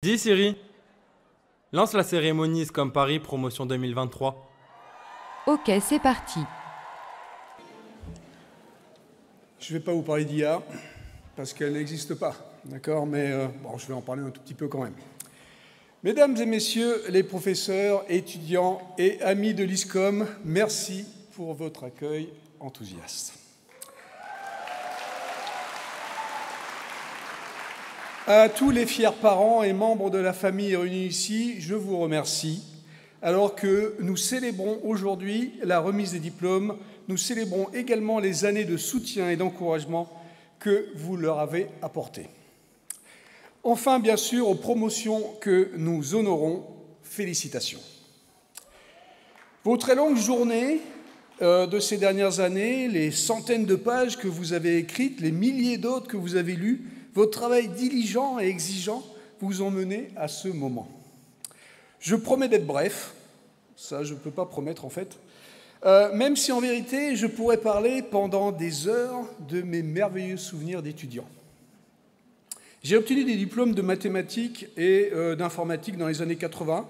Dis Siri, lance la cérémonie Scom Paris promotion 2023. Ok, c'est parti. Je ne vais pas vous parler d'IA, parce qu'elle n'existe pas, d'accord, mais bon, je vais en parler un tout petit peu quand même. Mesdames et messieurs les professeurs, étudiants et amis de l'ISCOM, merci pour votre accueil enthousiaste. À tous les fiers parents et membres de la famille réunis ici, je vous remercie. Alors que nous célébrons aujourd'hui la remise des diplômes, nous célébrons également les années de soutien et d'encouragement que vous leur avez apportées. Enfin, bien sûr, aux promotions que nous honorons, félicitations. Vos très longues journées de ces dernières années, les centaines de pages que vous avez écrites, les milliers d'autres que vous avez lues, votre travail diligent et exigeant vous ont mené à ce moment. Je promets d'être bref, ça je ne peux pas promettre en fait, même si en vérité je pourrais parler pendant des heures de mes merveilleux souvenirs d'étudiant. J'ai obtenu des diplômes de mathématiques et d'informatique dans les années 80.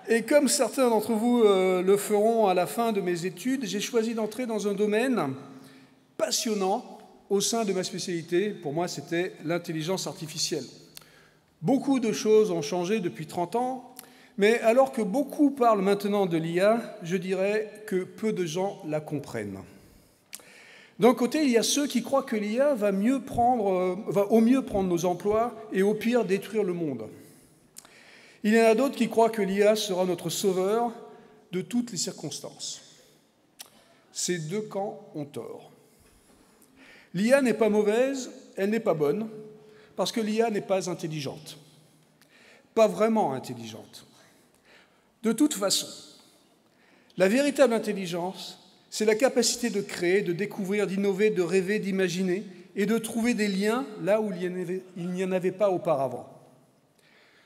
Et comme certains d'entre vous le feront à la fin de mes études, j'ai choisi d'entrer dans un domaine passionnant au sein de ma spécialité. Pour moi, c'était l'intelligence artificielle. Beaucoup de choses ont changé depuis 30 ans, mais alors que beaucoup parlent maintenant de l'IA, je dirais que peu de gens la comprennent. D'un côté, il y a ceux qui croient que l'IA va au mieux prendre nos emplois et au pire détruire le monde. Il y en a d'autres qui croient que l'IA sera notre sauveur de toutes les circonstances. Ces deux camps ont tort. L'IA n'est pas mauvaise, elle n'est pas bonne, parce que l'IA n'est pas intelligente. Pas vraiment intelligente. De toute façon, la véritable intelligence, c'est la capacité de créer, de découvrir, d'innover, de rêver, d'imaginer et de trouver des liens là où il n'y en avait pas auparavant.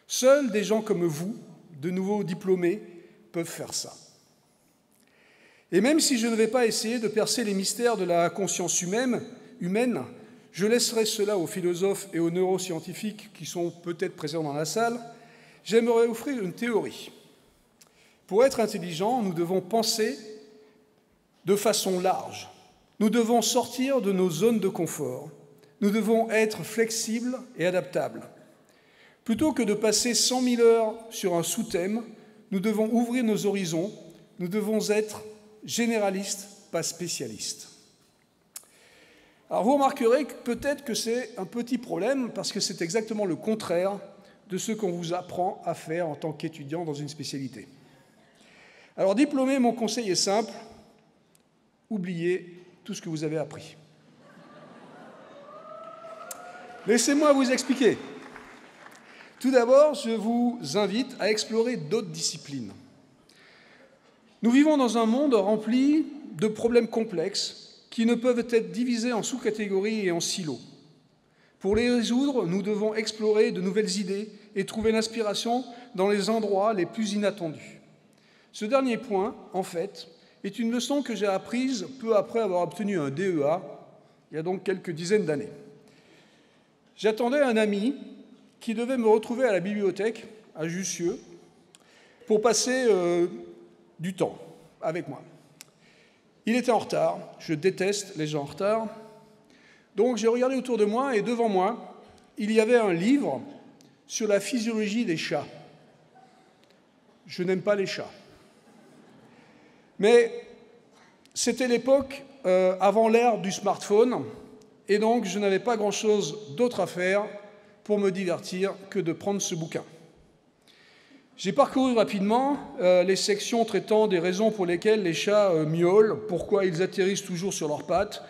Seuls des gens comme vous, de nouveaux diplômés, peuvent faire ça. Et même si je ne vais pas essayer de percer les mystères de la conscience humaine, je laisserai cela aux philosophes et aux neuroscientifiques qui sont peut-être présents dans la salle, j'aimerais offrir une théorie. Pour être intelligent, nous devons penser de façon large. Nous devons sortir de nos zones de confort. Nous devons être flexibles et adaptables. Plutôt que de passer 100 000 heures sur un sous-thème, nous devons ouvrir nos horizons. Nous devons être généralistes, pas spécialistes. Alors vous remarquerez que peut-être que c'est un petit problème parce que c'est exactement le contraire de ce qu'on vous apprend à faire en tant qu'étudiant dans une spécialité. Alors diplômé, mon conseil est simple, oubliez tout ce que vous avez appris. Laissez-moi vous expliquer. Tout d'abord, je vous invite à explorer d'autres disciplines. Nous vivons dans un monde rempli de problèmes complexes qui ne peuvent être divisés en sous-catégories et en silos. Pour les résoudre, nous devons explorer de nouvelles idées et trouver l'inspiration dans les endroits les plus inattendus. Ce dernier point, en fait, est une leçon que j'ai apprise peu après avoir obtenu un DEA, il y a donc quelques dizaines d'années. J'attendais un ami qui devait me retrouver à la bibliothèque, à Jussieu, pour passer du temps avec moi. Il était en retard, je déteste les gens en retard, donc j'ai regardé autour de moi et devant moi, il y avait un livre sur la physiologie des chats. Je n'aime pas les chats. Mais c'était l'époque avant l'ère du smartphone, et donc je n'avais pas grand-chose d'autre à faire pour me divertir que de prendre ce bouquin. J'ai parcouru rapidement les sections traitant des raisons pour lesquelles les chats miaulent, pourquoi ils atterrissent toujours sur leurs pattes,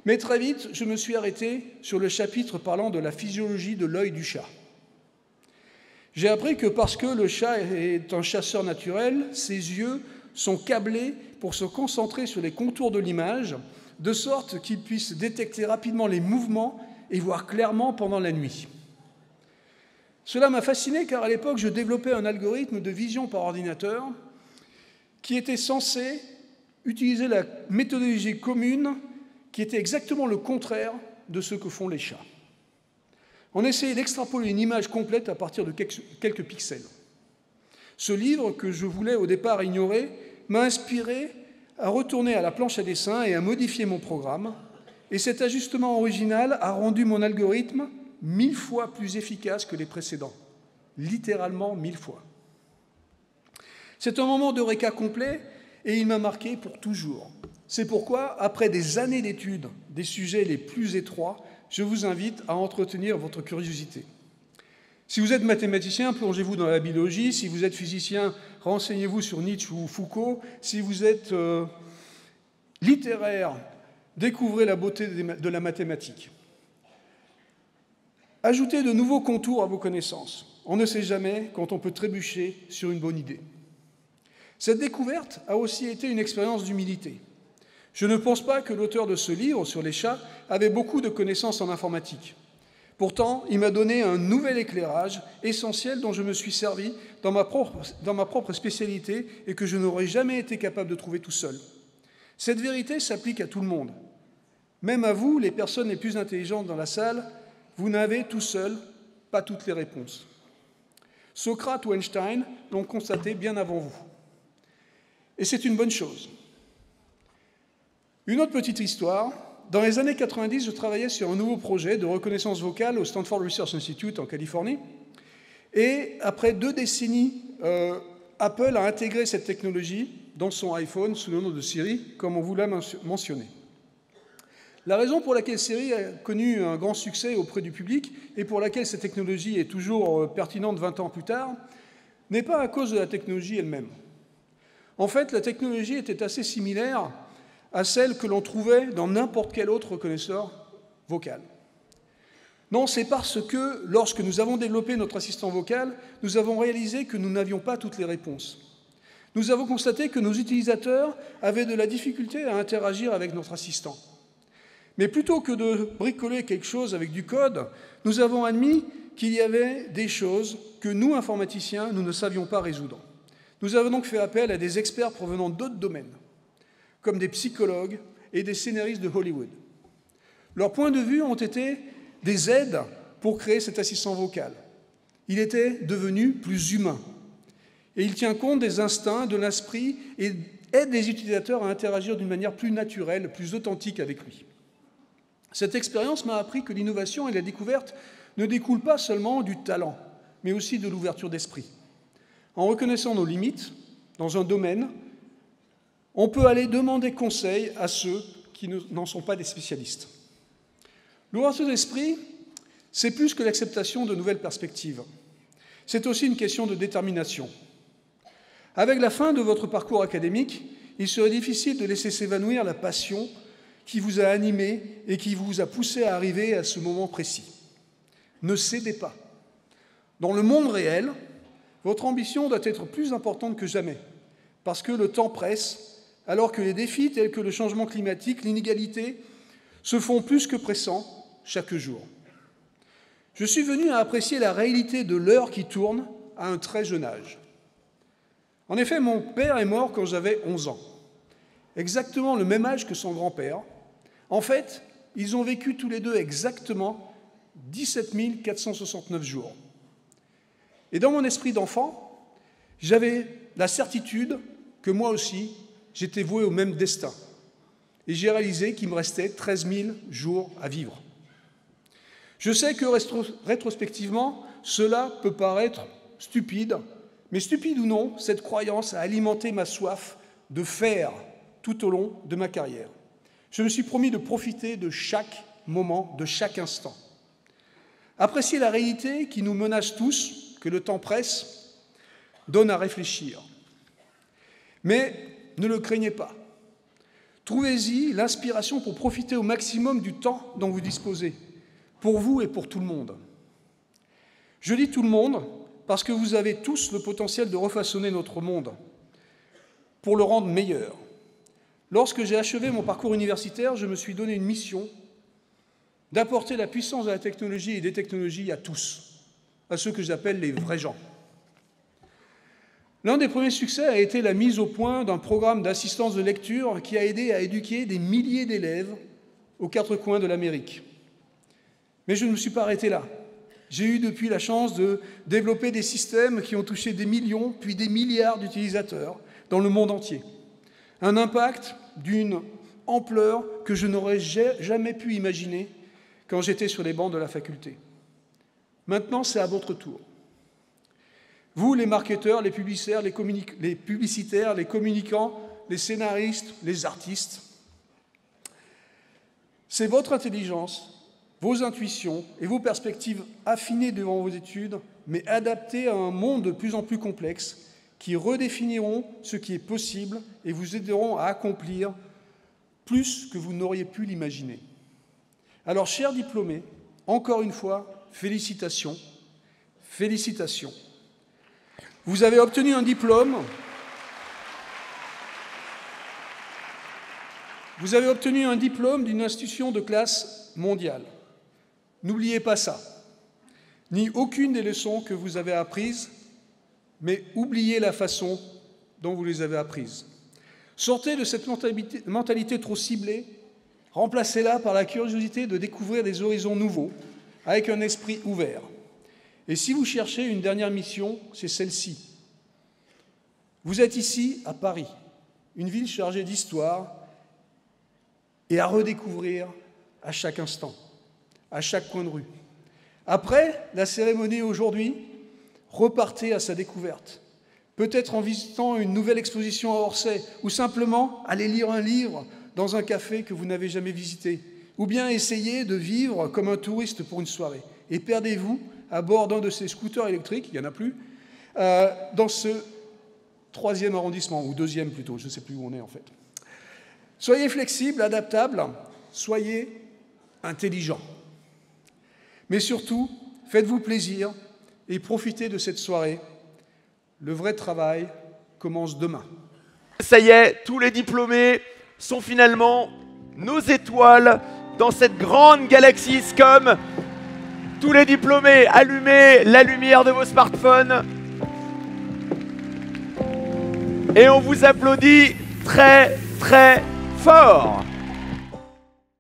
mais très vite, je me suis arrêté sur le chapitre parlant de la physiologie de l'œil du chat. J'ai appris que parce que le chat est un chasseur naturel, ses yeux sont câblés pour se concentrer sur les contours de l'image, de sorte qu'il puisse détecter rapidement les mouvements et voir clairement pendant la nuit. Cela m'a fasciné car à l'époque, je développais un algorithme de vision par ordinateur qui était censé utiliser la méthodologie commune qui était exactement le contraire de ce que font les chats. On essayait d'extrapoler une image complète à partir de quelques pixels. Ce livre, que je voulais au départ ignorer, m'a inspiré à retourner à la planche à dessin et à modifier mon programme. Et cet ajustement original a rendu mon algorithme 1000 fois plus efficace que les précédents. Littéralement 1000 fois. C'est un moment d'eureka complet et il m'a marqué pour toujours. C'est pourquoi, après des années d'études des sujets les plus étroits, je vous invite à entretenir votre curiosité. Si vous êtes mathématicien, plongez-vous dans la biologie. Si vous êtes physicien, renseignez-vous sur Nietzsche ou Foucault. Si vous êtes littéraire, découvrez la beauté de la mathématique. Ajoutez de nouveaux contours à vos connaissances. On ne sait jamais quand on peut trébucher sur une bonne idée. Cette découverte a aussi été une expérience d'humilité. Je ne pense pas que l'auteur de ce livre sur les chats avait beaucoup de connaissances en informatique. Pourtant, il m'a donné un nouvel éclairage essentiel dont je me suis servi dans ma propre spécialité et que je n'aurais jamais été capable de trouver tout seul. Cette vérité s'applique à tout le monde. Même à vous, les personnes les plus intelligentes dans la salle, vous n'avez tout seul pas toutes les réponses. Socrate ou Einstein l'ont constaté bien avant vous. Et c'est une bonne chose. Une autre petite histoire. Dans les années 90, je travaillais sur un nouveau projet de reconnaissance vocale au Stanford Research Institute en Californie. Et après 2 décennies, Apple a intégré cette technologie dans son iPhone sous le nom de Siri, comme on vous l'a mentionné. La raison pour laquelle Siri a connu un grand succès auprès du public et pour laquelle cette technologie est toujours pertinente 20 ans plus tard n'est pas à cause de la technologie elle-même. En fait, la technologie était assez similaire à celle que l'on trouvait dans n'importe quel autre reconnaisseur vocal. Non, c'est parce que, lorsque nous avons développé notre assistant vocal, nous avons réalisé que nous n'avions pas toutes les réponses. Nous avons constaté que nos utilisateurs avaient de la difficulté à interagir avec notre assistant. Mais plutôt que de bricoler quelque chose avec du code, nous avons admis qu'il y avait des choses que nous, informaticiens, nous ne savions pas résoudre. Nous avons donc fait appel à des experts provenant d'autres domaines, comme des psychologues et des scénaristes de Hollywood. Leurs points de vue ont été des aides pour créer cet assistant vocal. Il était devenu plus humain. Et il tient compte des instincts, de l'esprit et aide les utilisateurs à interagir d'une manière plus naturelle, plus authentique avec lui. Cette expérience m'a appris que l'innovation et la découverte ne découlent pas seulement du talent, mais aussi de l'ouverture d'esprit. En reconnaissant nos limites dans un domaine, on peut aller demander conseil à ceux qui n'en sont pas des spécialistes. L'ouverture d'esprit, c'est plus que l'acceptation de nouvelles perspectives. C'est aussi une question de détermination. Avec la fin de votre parcours académique, il serait difficile de laisser s'évanouir la passion qui vous a animé et qui vous a poussé à arriver à ce moment précis. Ne cédez pas. Dans le monde réel, votre ambition doit être plus importante que jamais, parce que le temps presse, alors que les défis tels que le changement climatique, l'inégalité, se font plus que pressants chaque jour. Je suis venu à apprécier la réalité de l'heure qui tourne à un très jeune âge. En effet, mon père est mort quand j'avais 11 ans, exactement le même âge que son grand-père. En fait, ils ont vécu tous les deux exactement 17 469 jours. Et dans mon esprit d'enfant, j'avais la certitude que moi aussi, j'étais voué au même destin. Et j'ai réalisé qu'il me restait 13 000 jours à vivre. Je sais que rétrospectivement, cela peut paraître stupide, mais stupide ou non, cette croyance a alimenté ma soif de faire tout au long de ma carrière. Je me suis promis de profiter de chaque moment, de chaque instant. Apprécier la réalité qui nous menace tous, que le temps presse, donne à réfléchir. Mais ne le craignez pas. Trouvez-y l'inspiration pour profiter au maximum du temps dont vous disposez, pour vous et pour tout le monde. Je dis tout le monde parce que vous avez tous le potentiel de refaçonner notre monde pour le rendre meilleur. Lorsque j'ai achevé mon parcours universitaire, je me suis donné une mission d'apporter la puissance de la technologie et des technologies à tous, à ceux que j'appelle les vrais gens. L'un des premiers succès a été la mise au point d'un programme d'assistance de lecture qui a aidé à éduquer des milliers d'élèves aux 4 coins de l'Amérique. Mais je ne me suis pas arrêté là. J'ai eu depuis la chance de développer des systèmes qui ont touché des millions, puis des milliards d'utilisateurs dans le monde entier. Un impact d'une ampleur que je n'aurais jamais pu imaginer quand j'étais sur les bancs de la faculté. Maintenant, c'est à votre tour. Vous, les marketeurs, les publicitaires, les communicants, les scénaristes, les artistes, c'est votre intelligence, vos intuitions et vos perspectives affinées devant vos études, mais adaptées à un monde de plus en plus complexe, qui redéfiniront ce qui est possible et vous aideront à accomplir plus que vous n'auriez pu l'imaginer. Alors, chers diplômés, encore une fois, félicitations, félicitations. Vous avez obtenu un diplôme. Vous avez obtenu un diplôme d'une institution de classe mondiale. N'oubliez pas ça, ni aucune des leçons que vous avez apprises, mais oubliez la façon dont vous les avez apprises. Sortez de cette mentalité trop ciblée, remplacez-la par la curiosité de découvrir des horizons nouveaux, avec un esprit ouvert. Et si vous cherchez une dernière mission, c'est celle-ci. Vous êtes ici, à Paris, une ville chargée d'histoire et à redécouvrir à chaque instant, à chaque coin de rue. Après la cérémonie aujourd'hui, repartez à sa découverte, peut-être en visitant une nouvelle exposition à Orsay, ou simplement aller lire un livre dans un café que vous n'avez jamais visité, ou bien essayez de vivre comme un touriste pour une soirée, et perdez-vous à bord d'un de ces scooters électriques, il n'y en a plus, dans ce 3e arrondissement, ou 2e plutôt, je ne sais plus où on est en fait. Soyez flexibles, adaptables, soyez intelligents. Mais surtout, faites-vous plaisir et profitez de cette soirée. Le vrai travail commence demain. Ça y est, tous les diplômés sont finalement nos étoiles dans cette grande galaxie SCOM. Tous les diplômés, allumez la lumière de vos smartphones. Et on vous applaudit très très fort.